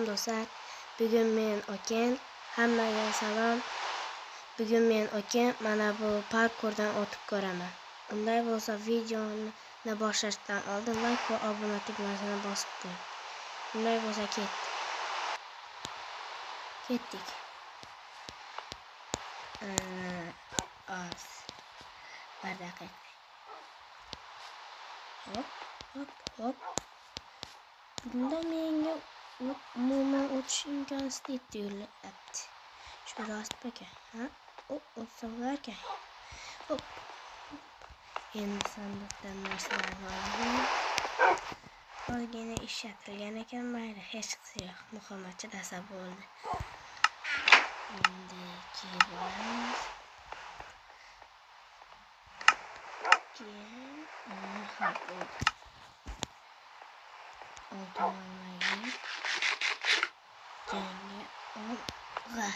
Salom do'stlar. Bugun men Oken. Hammaga salom. Bugun men Oken mana bu parkurdan o'tib ko'raman. Unday bo'lsa videoni boshlashdan oldin like va obuna tugmasini bosib qo'ying. Unday bo'lsa ketdik. Bir daqiqa. Hop. Bunda menga umuman o'tish imkonsiz tuyulyapti. Shu rost ekan. Ha? O'tsalarkan. Hop. Endi sandiqdan narsalarni oldim. Ozgina ishlatilgan ekan, mayli, hech qisi yo'q. Muhammad chidasa bo'ldi. Endi kelamiz. Oltin olmaylik. Janga olg'a.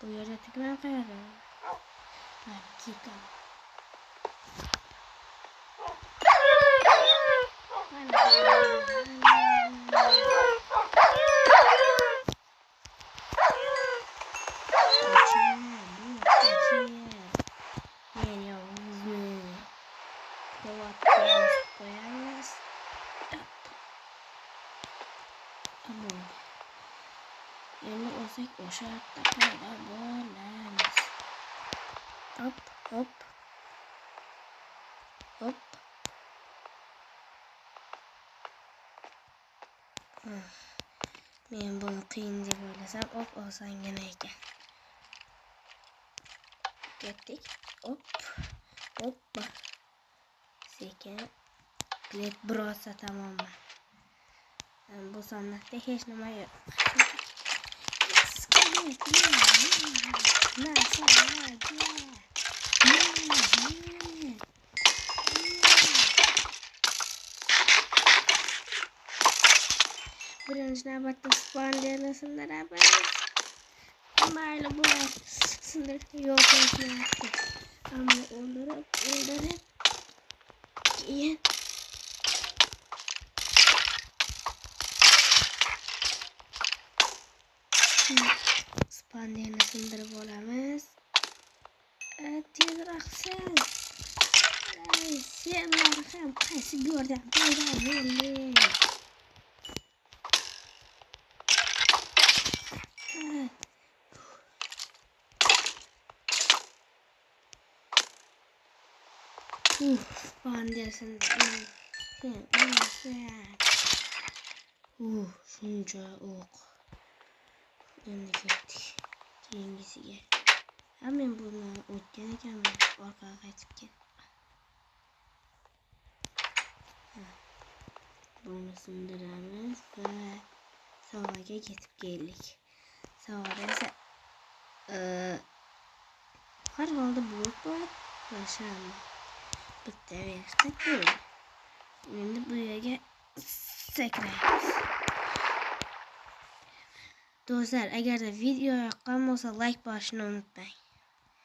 Bu yerda tugma qayerda? Mana ketdim. Endi olsak o'sha yerda paydo bo'lamiz. Hop. Men buni qiyin deb o'ylasam, osongina ekan. Ketdik. Hop. Sekin klip brosa tamomman. Bu sandiqda hech nima yo'q. Birinchi navbatda spanderni sindiramiz. Mayli bo'lar. Sindirib yo'qolmayapti. Ammo o'ldirib keyin spanderni sindirib olamiz. Tezroq sen. Senlar ham qaysi go'rdan paydo bo'lding? Spandersin. Shuncha o'q. Endi ketdik. Keyingisiga. Men buni o'tgan ekanman. Orqaga qaytib ketdim. Buni sindiramiz va savoga yetib keldik. Savoda esa har holda blok bor va sham bitta verishda bo'ldi. Endi bu yerga sakraymiz. Do'stlar, agarda video yoqqan bo'lsa like bosishni unutmang.